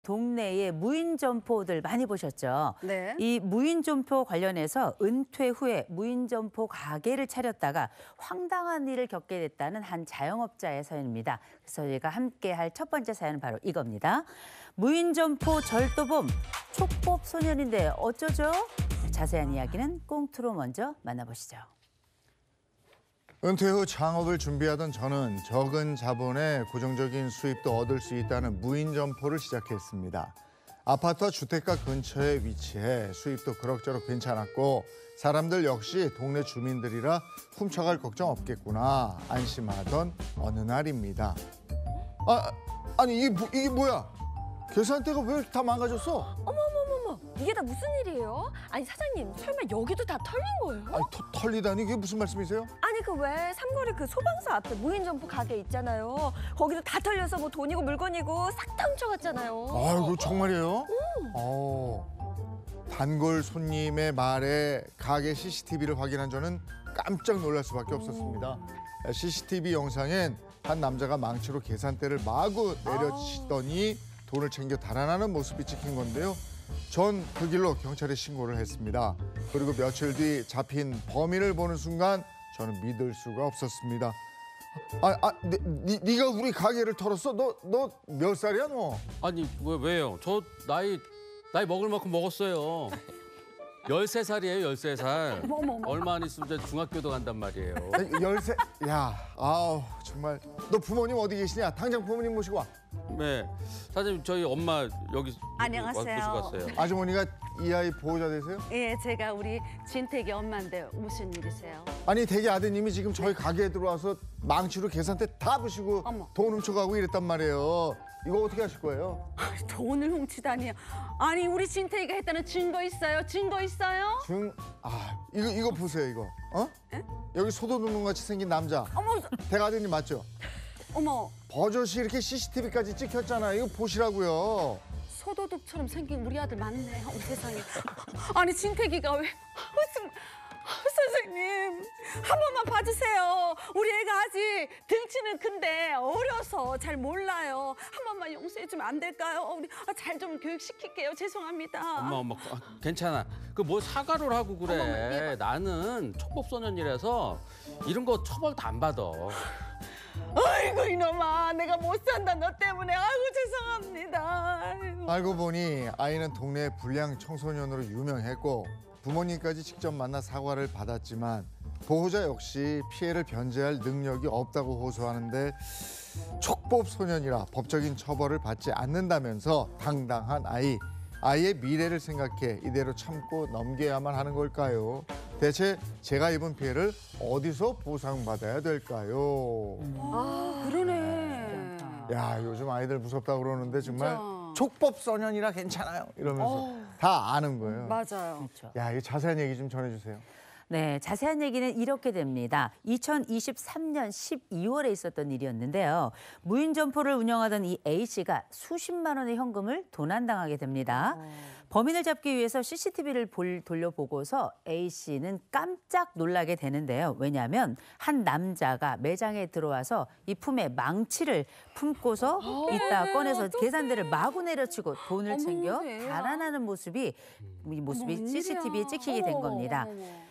동네의 무인 점포들 많이 보셨죠? 네. 이 무인 점포 관련해서 은퇴 후에 무인 점포 가게를 차렸다가 황당한 일을 겪게 됐다는 한 자영업자의 사연입니다. 그래서 저희가 함께 할 첫 번째 사연은 바로 이겁니다. 무인 점포 절도범 촉법 소년인데 어쩌죠? 자세한 이야기는 꽁트로 먼저 만나보시죠. 은퇴 후 창업을 준비하던 저는 적은 자본에 고정적인 수입도 얻을 수 있다는 무인 점포를 시작했습니다. 아파트와 주택가 근처에 위치해 수입도 그럭저럭 괜찮았고 사람들 역시 동네 주민들이라 훔쳐갈 걱정 없겠구나 안심하던 어느 날입니다. 아니 이게 뭐야? 계산대가 왜 이렇게 다 망가졌어? 어머머머머, 이게 다 무슨 일이에요? 아니 사장님, 설마 여기도 다 털린 거예요? 아니 털리다니 이게 무슨 말씀이세요? 아니 그 왜 삼거리 그 소방서 앞에 무인 점포 가게 있잖아요. 거기도 다 털려서 뭐 돈이고 물건이고 싹 다 훔쳐갔잖아요. 아이고 정말이에요? 단골 손님의 말에 가게 CCTV를 확인한 저는 깜짝 놀랄 수밖에 없었습니다. CCTV 영상엔 한 남자가 망치로 계산대를 마구 내려치더니 돈을 챙겨 달아나는 모습이 찍힌 건데요. 전 그 길로 경찰에 신고를 했습니다. 그리고 며칠 뒤 잡힌 범인을 보는 순간 저는 믿을 수가 없었습니다. 네가 우리 가게를 털었어? 너 몇 살이야 너? 아니 왜요? 저 나이 먹을 만큼 먹었어요. 13살이에요, 13살. 어머머머. 얼마 안 있으면 이제 중학교도 간단 말이에요. 13? 야, 아우 정말. 너 부모님 어디 계시냐? 당장 부모님 모시고 와. 네, 사장님 저희 엄마 여기 안녕하세요. 모시고 갔어요. 아주머니가 이 아이 보호자 되세요? 예, 제가 우리 진택이 엄마인데 무슨 일이세요? 아니 대기 아드님이 지금 저희 가게에 들어와서 망치로 계산대 다 부시고 어머. 돈 훔쳐가고 이랬단 말이에요. 이거 어떻게 하실 거예요? 돈을 훔치다니요. 아니 우리 진택이가 했다는 증거 있어요? 증거 있어요? 이거 보세요 이거. 어? 여기 소도둑놈 같이 생긴 남자. 어머, 대기 아드님 맞죠? 어머, 버젓이 이렇게 CCTV까지 찍혔잖아요. 이거 보시라고요. 소도둑처럼 생긴 우리 아들 맞네. 어머 세상에. 아니 진택이가 왜? 선생님 한 번만 봐주세요. 우리 애가 아직 등치는 큰데 어려서 잘 몰라요. 한 번만 용서해주면 안 될까요? 우리 잘 좀 교육시킬게요. 죄송합니다. 엄마 괜찮아. 그 뭐 사과를 하고 그래. 나는 촉법소년이라서 이런 거 처벌도 안 받아. 아이고 이놈아, 내가 못 산다 너 때문에. 아이고 죄송합니다. 아이고. 알고 보니 아이는 동네 불량 청소년으로 유명했고 부모님까지 직접 만나 사과를 받았지만 보호자 역시 피해를 변제할 능력이 없다고 호소하는데 촉법 소년이라 법적인 처벌을 받지 않는다면서 당당한 아이의 미래를 생각해 이대로 참고 넘겨야만 하는 걸까요? 대체 제가 입은 피해를 어디서 보상받아야 될까요? 그러네. 야, 요즘 아이들 무섭다 그러는데 정말 진짜. 촉법 소년이라 괜찮아요 이러면서 다 아는 거예요. 맞아요. 그렇죠. 야, 이 자세한 얘기 좀 전해주세요. 네, 자세한 얘기는 이렇게 됩니다. 2023년 12월에 있었던 일이었는데요. 무인 점포를 운영하던 이 A씨가 수십만 원의 현금을 도난당하게 됩니다. 범인을 잡기 위해서 CCTV를 돌려보고서 A씨는 깜짝 놀라게 되는데요. 왜냐하면 한 남자가 매장에 들어와서 이 품에 망치를 품고서 있다 꺼내서 계산대를 마구 내려치고 돈을 챙겨 달아나는 모습이 CCTV에 찍히게 된 겁니다.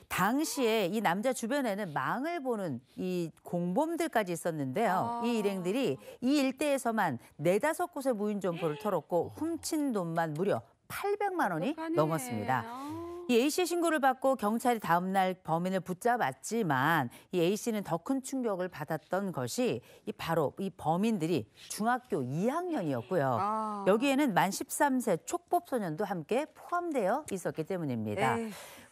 당시에 이 남자 주변에는 망을 보는 이 공범들까지 있었는데요. 이 일행들이 이 일대에서만 4-5곳의 무인 점포를 털었고 훔친 돈만 무려 800만 원이 넘었습니다. 이 A씨의 신고를 받고 경찰이 다음 날 범인을 붙잡았지만 이 A씨는 더 큰 충격을 받았던 것이 바로 이 범인들이 중학교 2학년이었고요. 여기에는 만 13세 촉법 소년도 함께 포함되어 있었기 때문입니다.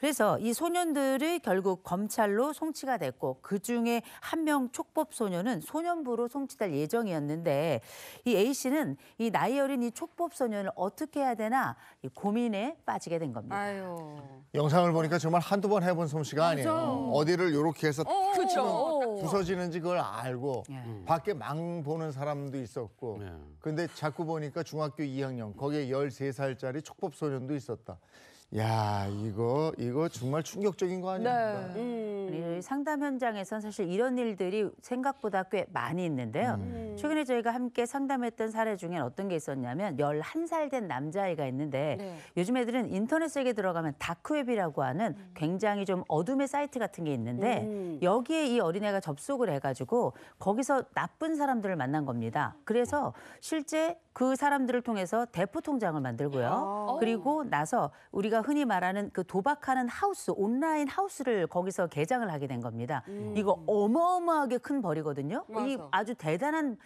그래서 이 소년들이 결국 검찰로 송치가 됐고 그중에 한 명 촉법 소년은 소년부로 송치될 예정이었는데 이 A씨는 이 나이 어린 이 촉법 소년을 어떻게 해야 되나 이 고민에 빠지게 된 겁니다. 아유. 영상을 보니까 정말 한두 번 해본 솜씨가 아니에요. 어디를 이렇게 해서 그렇죠. 부서지는지 그걸 알고 밖에 망 보는 사람도 있었고 네. 근데 자꾸 보니까 중학교 2학년 거기에 13살짜리 촉법 소년도 있었다. 야, 이거 정말 충격적인 거 아닙니까? 네. 이 상담 현장에선 사실 이런 일들이 생각보다 꽤 많이 있는데요. 최근에 저희가 함께 상담했던 사례 중엔 어떤 게 있었냐면 11살 된 남자아이가 있는데 네. 요즘 애들은 인터넷 세계에 들어가면 다크웹이라고 하는 굉장히 좀 어둠의 사이트 같은 게 있는데 여기에 이 어린애가 접속을 해가지고 거기서 나쁜 사람들을 만난 겁니다. 그래서 실제 그 사람들을 통해서 대포 통장을 만들고요. 그리고 나서 우리가 흔히 말하는 그 도박하는 하우스, 온라인 하우스를 거기서 개장을 하게 된 겁니다. 이거 어마어마하게 큰 벌이거든요. 이 맞아. 아주 대단한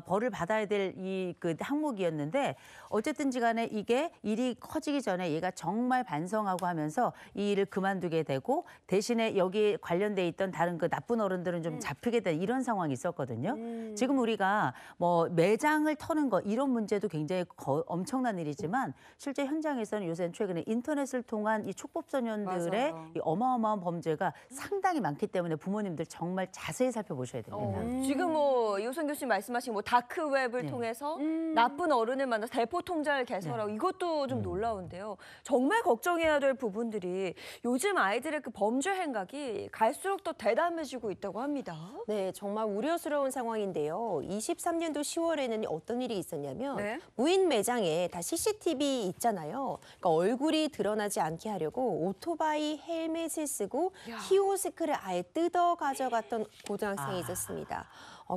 벌을 받아야 될 이 그 항목이었는데 어쨌든지 간에 이게 일이 커지기 전에 얘가 정말 반성하고 하면서 이 일을 그만두게 되고 대신에 여기에 관련돼 있던 다른 그 나쁜 어른들은 좀 잡히게 된 이런 상황이 있었거든요. 지금 우리가 뭐 매장을 터는 거 이런 문제도 굉장히 엄청난 일이지만 실제 현장에서는 요새는 최근에 인터넷을 통한 이 촉법소년들의 맞아요. 이 어마어마한 범죄가 상당히 많기 때문에 부모님들 정말 자세히 살펴보셔야 됩니다. 지금 뭐 이호선 교수님 말씀하신 뭐 다크웹을 네. 통해서 나쁜 어른을 만나서 대포 통장을 개설하고 이것도 좀 놀라운데요. 정말 걱정해야 될 부분들이 요즘 아이들의 그 범죄 행각이 갈수록 더 대담해지고 있다고 합니다. 네, 정말 우려스러운 상황인데요. 23년도 10월에는 어떤 일이 있었냐면 네. 무인 매장에 다 CCTV 있잖아요. 그러니까 얼굴이 드러나지 않게 하려고 오토바이 헬멧을 쓰고 키오스크를 아예 뜯어 가져갔던 고등학생이 있었습니다.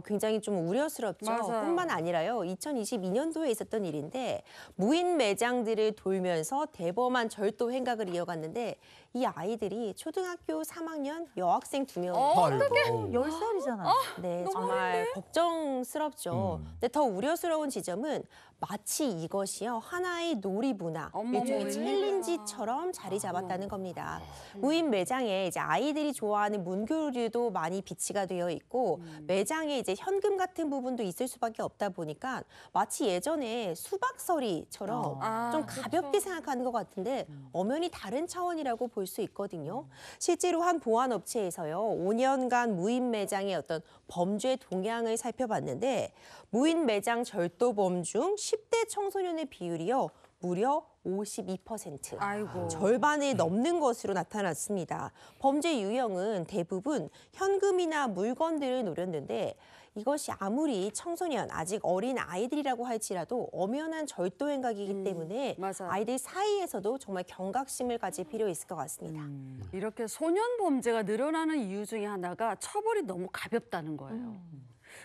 굉장히 좀 우려스럽죠. 맞아요. 뿐만 아니라요. 2022년도에 있었던 일인데 무인 매장들을 돌면서 대범한 절도 행각을 이어갔는데 이 아이들이 초등학교 3학년 여학생 2명. 아이고. 10살이잖아요. 네, 정말 걱정스럽죠. 근데 더 우려스러운 지점은 마치 이것이요 하나의 놀이 문화, 어머머, 일종의 웬일이야. 챌린지처럼 자리 잡았다는 겁니다. 무인 매장에 이제 아이들이 좋아하는 문교류도 많이 비치가 되어 있고 매장에 이제 현금 같은 부분도 있을 수밖에 없다 보니까 마치 예전에 수박서리처럼 좀 가볍게 생각하는 것 같은데 엄연히 다른 차원이라고 볼 수 있거든요. 실제로 한 보안업체에서요 5년간 무인 매장의 어떤 범죄 동향을 살펴봤는데 무인 매장 절도범 중 10대 청소년의 비율이요 무려 52%. 아이고. 절반을 넘는 것으로 나타났습니다. 범죄 유형은 대부분 현금이나 물건들을 노렸는데 이것이 아무리 청소년, 아직 어린 아이들이라고 할지라도 엄연한 절도 행각이기 때문에 맞아요. 아이들 사이에서도 정말 경각심을 가질 필요 있을 것 같습니다. 이렇게 소년 범죄가 늘어나는 이유 중에 하나가 처벌이 너무 가볍다는 거예요.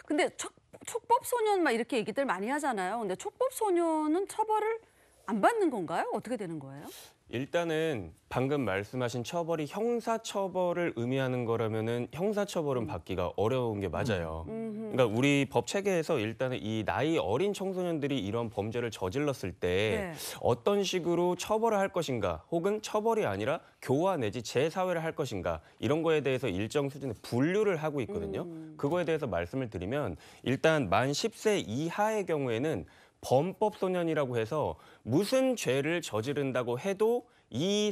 근데 촉법 소년 막 이렇게 얘기들 많이 하잖아요. 근데 촉법 소년은 처벌을 안 받는 건가요? 어떻게 되는 거예요? 일단은 방금 말씀하신 처벌이 형사처벌을 의미하는 거라면은 형사처벌은 받기가 어려운 게 맞아요. 그러니까 우리 법 체계에서 일단은 이 나이 어린 청소년들이 이런 범죄를 저질렀을 때 네. 어떤 식으로 처벌을 할 것인가 혹은 처벌이 아니라 교화 내지 재사회를 할 것인가 이런 거에 대해서 일정 수준의 분류를 하고 있거든요. 그거에 대해서 말씀을 드리면 일단 만 10세 이하의 경우에는 범법 소년이라고 해서 무슨 죄를 저지른다고 해도 이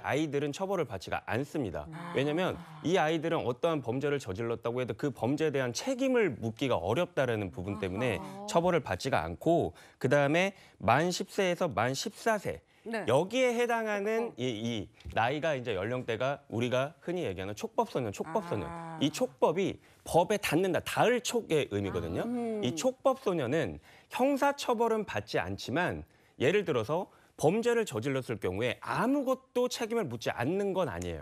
아이들은 처벌을 받지가 않습니다. 왜냐하면 이 아이들은 어떠한 범죄를 저질렀다고 해도 그 범죄에 대한 책임을 묻기가 어렵다라는 부분 때문에 처벌을 받지가 않고 그다음에 만 10세에서 만 14세 네. 여기에 해당하는 이 나이가 이제 연령대가 우리가 흔히 얘기하는 촉법소년. 이 촉법이 법에 닿는다, 닿을 촉의 의미거든요. 이 촉법소년은 형사처벌은 받지 않지만 예를 들어서 범죄를 저질렀을 경우에 아무것도 책임을 묻지 않는 건 아니에요.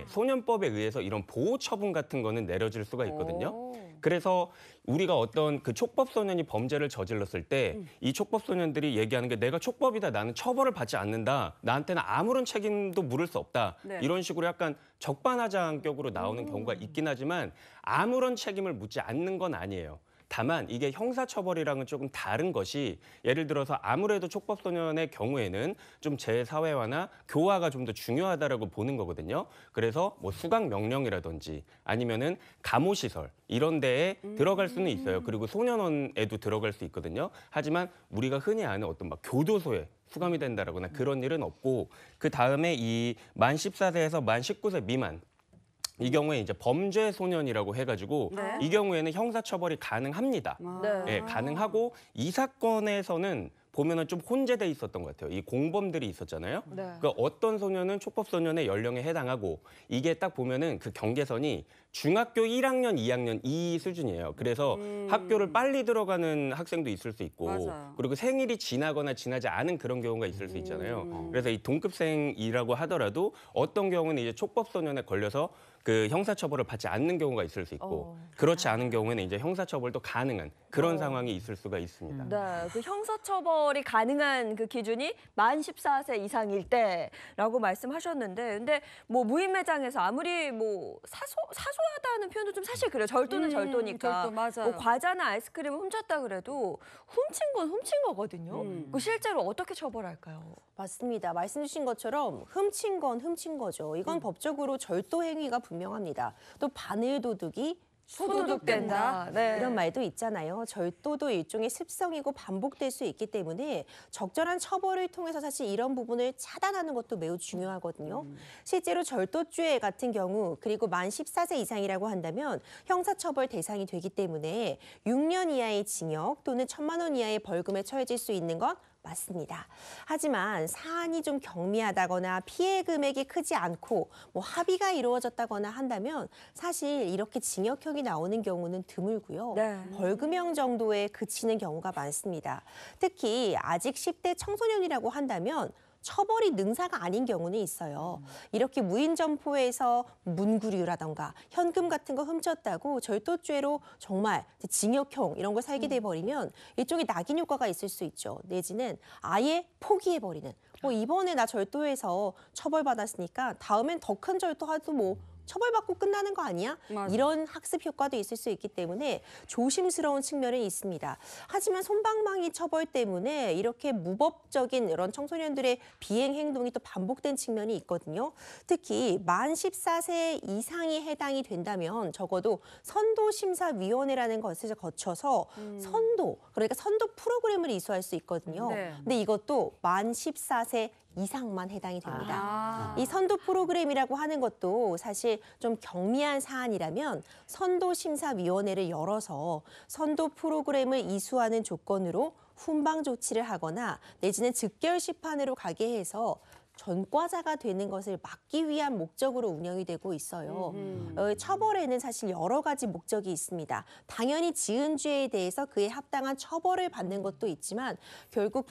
소년법에 의해서 이런 보호 처분 같은 거는 내려질 수가 있거든요. 그래서 우리가 어떤 그 촉법소년이 범죄를 저질렀을 때 이 촉법소년들이 얘기하는 게 내가 촉법이다, 나는 처벌을 받지 않는다, 나한테는 아무런 책임도 물을 수 없다. 네. 이런 식으로 약간 적반하장격으로 나오는 경우가 있긴 하지만 아무런 책임을 묻지 않는 건 아니에요. 다만 이게 형사처벌이랑은 조금 다른 것이 예를 들어서 아무래도 촉법소년의 경우에는 좀 재사회화나 교화가 좀 더 중요하다라고 보는 거거든요. 그래서 뭐 수강명령이라든지 아니면은 감호시설 이런 데에 들어갈 수는 있어요. 그리고 소년원에도 들어갈 수 있거든요. 하지만 우리가 흔히 아는 어떤 막 교도소에 수감이 된다라거나 그런 일은 없고 그 다음에 이 만 14세에서 만 19세 미만 이 경우에 이제 범죄 소년이라고 해가지고 네. 이 경우에는 형사처벌이 가능합니다. 네. 가능하고 이 사건에서는 보면은 좀 혼재돼 있었던 것 같아요. 이 공범들이 있었잖아요. 네. 그러니까 어떤 소년은 촉법소년의 연령에 해당하고 이게 딱 보면은 그 경계선이 중학교 1학년, 2학년 이 수준이에요. 그래서 학교를 빨리 들어가는 학생도 있을 수 있고 맞아요. 그리고 생일이 지나거나 지나지 않은 그런 경우가 있을 수 있잖아요. 그래서 이 동급생이라고 하더라도 어떤 경우는 이제 촉법소년에 걸려서 그 형사처벌을 받지 않는 경우가 있을 수 있고 그렇지 않은 경우에는 이제 형사처벌도 가능한 그런 상황이 있을 수가 있습니다. 네, 그 형사처벌이 가능한 그 기준이 만 14세 이상일 때라고 말씀하셨는데, 근데 뭐 무인 매장에서 아무리 뭐 사소하다는 표현도 좀 사실 그래요. 절도는 절도니까. 절도, 맞아요. 뭐 과자나 아이스크림을 훔쳤다 그래도 훔친 건 훔친 거거든요. 그 실제로 어떻게 처벌할까요? 맞습니다. 말씀 주신 것처럼 훔친 건 훔친 거죠. 이건 법적으로 절도 행위가 분명합니다. 또 바늘 도둑이 소도둑된다. 네. 이런 말도 있잖아요. 절도도 일종의 습성이고 반복될 수 있기 때문에 적절한 처벌을 통해서 사실 이런 부분을 차단하는 것도 매우 중요하거든요. 실제로 절도죄 같은 경우 그리고 만 14세 이상이라고 한다면 형사처벌 대상이 되기 때문에 6년 이하의 징역 또는 1,000만 원 이하의 벌금에 처해질 수 있는 건 맞습니다. 하지만 사안이 좀 경미하다거나 피해 금액이 크지 않고 뭐 합의가 이루어졌다거나 한다면 사실 이렇게 징역형이 나오는 경우는 드물고요. 네. 벌금형 정도에 그치는 경우가 많습니다. 특히 아직 10대 청소년이라고 한다면 처벌이 능사가 아닌 경우는 있어요. 이렇게 무인 점포에서 문구류라던가 현금 같은 거 훔쳤다고 절도죄로 정말 징역형 이런 걸 살게 돼버리면 일종의 낙인 효과가 있을 수 있죠. 내지는 아예 포기해버리는. 뭐 이번에 나 절도해서 처벌받았으니까 다음엔 더 큰 절도하도 뭐 처벌받고 끝나는 거 아니야? 맞아. 이런 학습 효과도 있을 수 있기 때문에 조심스러운 측면은 있습니다. 하지만 솜방망이 처벌 때문에 이렇게 무법적인 이런 청소년들의 비행 행동이 또 반복된 측면이 있거든요. 특히 만 14세 이상이 해당이 된다면 적어도 선도심사위원회라는 것을 거쳐서 선도, 그러니까 선도 프로그램을 이수할 수 있거든요. 네. 근데 이것도 만 14세 이상만 해당이 됩니다. 아. 이 선도 프로그램이라고 하는 것도 사실 좀 경미한 사안이라면 선도심사위원회를 열어서 선도 프로그램을 이수하는 조건으로 훈방 조치를 하거나 내지는 즉결 심판으로 가게 해서 전과자가 되는 것을 막기 위한 목적으로 운영이 되고 있어요. 처벌에는 사실 여러 가지 목적이 있습니다. 당연히 지은 죄에 대해서 그에 합당한 처벌을 받는 것도 있지만 결국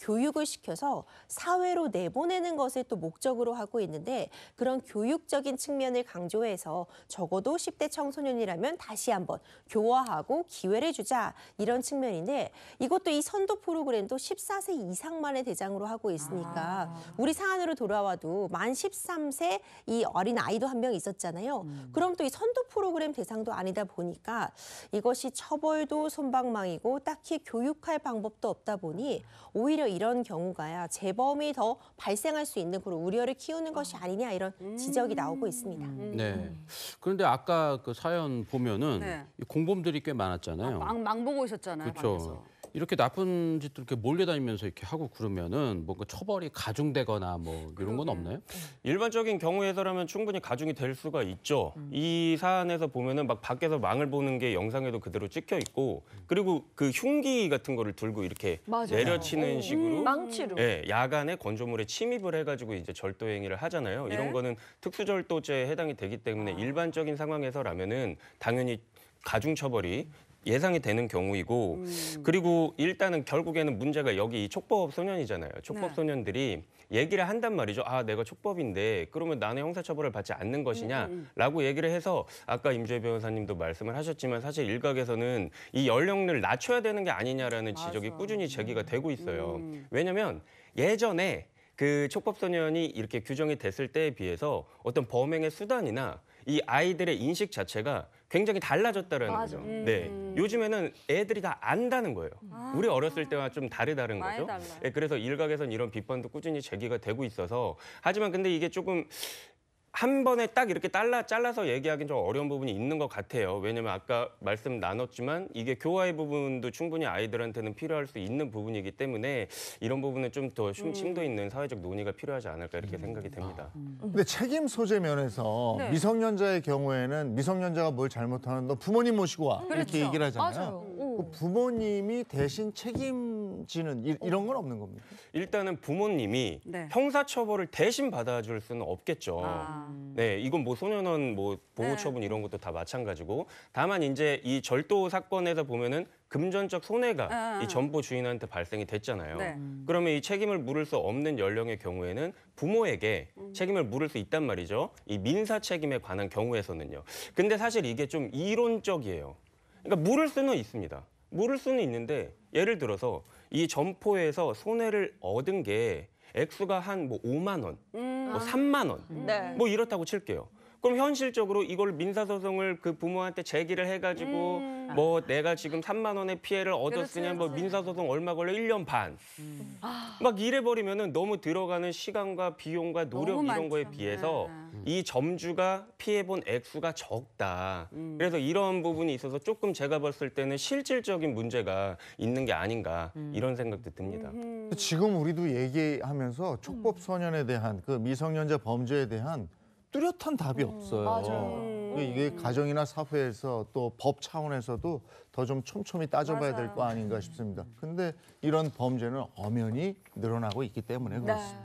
교육을 시켜서 사회로 내보내는 것을 또 목적으로 하고 있는데 그런 교육적인 측면을 강조해서 적어도 10대 청소년이라면 다시 한번 교화하고 기회를 주자 이런 측면인데 이것도 이 선도 프로그램도 14세 이상만의 대상으로 하고 있으니까 우리 사안으로 돌아와도 만 13세 이 어린 아이도 한 명 있었잖아요. 그럼 또 이 선도 프로그램 대상도 아니다 보니까 이것이 처벌도 솜방망이고 딱히 교육할 방법도 없다 보니 오히려 이런 경우가 재범이 더 발생할 수 있는 그런 우려를 키우는 것이 아니냐 이런 지적이 나오고 있습니다. 네. 그런데 아까 그 사연 보면은 네. 이 공범들이 꽤 많았잖아요. 망 보고 있었잖아요. 그렇죠. 방에서. 이렇게 나쁜 짓들 이렇게 몰려다니면서 이렇게 하고 그러면은 뭔가 처벌이 가중되거나 뭐 이런 건 없나요? 일반적인 경우에서라면 충분히 가중이 될 수가 있죠. 이 사안에서 보면은 막 밖에서 망을 보는 게 영상에도 그대로 찍혀 있고 그리고 그 흉기 같은 거를 들고 이렇게 맞아요. 내려치는 식으로 망치로. 예, 야간에 건조물에 침입을 해가지고 이제 절도 행위를 하잖아요. 네. 이런 거는 특수절도죄에 해당이 되기 때문에 일반적인 상황에서라면은 당연히 가중 처벌이 예상이 되는 경우이고 그리고 일단은 결국에는 문제가 여기 이 촉법 소년이잖아요. 촉법 네. 소년들이 얘기를 한단 말이죠. 아, 내가 촉법인데 그러면 나는 형사처벌을 받지 않는 것이냐라고 얘기를 해서 아까 임주혜 변호사님도 말씀을 하셨지만 사실 일각에서는 이 연령을 낮춰야 되는 게 아니냐라는 지적이 꾸준히 제기가 되고 있어요. 왜냐하면 예전에 그 촉법소년이 이렇게 규정이 됐을 때에 비해서 어떤 범행의 수단이나 이 아이들의 인식 자체가 굉장히 달라졌다라는 거죠. 네, 요즘에는 애들이 다 안다는 거예요. 우리 어렸을 때와 좀 다르다는 많이 거죠. 달라요. 예, 그래서 일각에서는 이런 비판도 꾸준히 제기가 되고 있어서 하지만 근데 이게 조금 한 번에 딱 이렇게 잘라서 얘기하기는 좀 어려운 부분이 있는 것 같아요. 왜냐면 아까 말씀 나눴지만 이게 교화의 부분도 충분히 아이들한테는 필요할 수 있는 부분이기 때문에 이런 부분은 좀 더 심도 있는 사회적 논의가 필요하지 않을까 이렇게 생각이 됩니다. 근데 책임 소재 면에서 네. 미성년자의 경우에는 미성년자가 뭘 잘못하면 너 부모님 모시고 와 이렇게 그렇죠. 얘기를 하잖아요. 맞아요. 그 부모님이 대신 책임을 책임지는 이런 건 없는 겁니까? 일단은 부모님이 네. 형사처벌을 대신 받아줄 수는 없겠죠. 아. 네, 이건 뭐 소년원 뭐 보호처분 이런 것도 다 마찬가지고, 다만 이제 이 절도 사건에서 보면은 금전적 손해가 이 점포 주인한테 발생이 됐잖아요. 네. 그러면 이 책임을 물을 수 없는 연령의 경우에는 부모에게 책임을 물을 수 있단 말이죠. 이 민사 책임에 관한 경우에서는요. 근데 사실 이게 좀 이론적이에요. 그러니까 물을 수는 있습니다. 물을 수는 있는데 예를 들어서 이 점포에서 손해를 얻은 게 액수가 한 뭐 5만 원, 뭐 3만 원, 네. 뭐 이렇다고 칠게요. 그럼 현실적으로 이걸 민사소송을 그 부모한테 제기를 해가지고 뭐 내가 지금 3만 원의 피해를 얻었으니 뭐 민사소송 얼마 걸려 1년 반. 막 이래버리면은 너무 들어가는 시간과 비용과 노력 너무 이런 거에 많죠. 비해서 이 점주가 피해본 액수가 적다. 그래서 이런 부분이 있어서 조금 제가 봤을 때는 실질적인 문제가 있는 게 아닌가 이런 생각도 듭니다. 지금 우리도 얘기하면서 촉법 소년에 대한 그 미성년자 범죄에 대한 뚜렷한 답이 없어요. 맞아요. 이게 가정이나 사회에서 또 법 차원에서도 더 좀 촘촘히 따져봐야 될 거 아닌가 싶습니다. 근데 이런 범죄는 엄연히 늘어나고 있기 때문에 그렇습니다.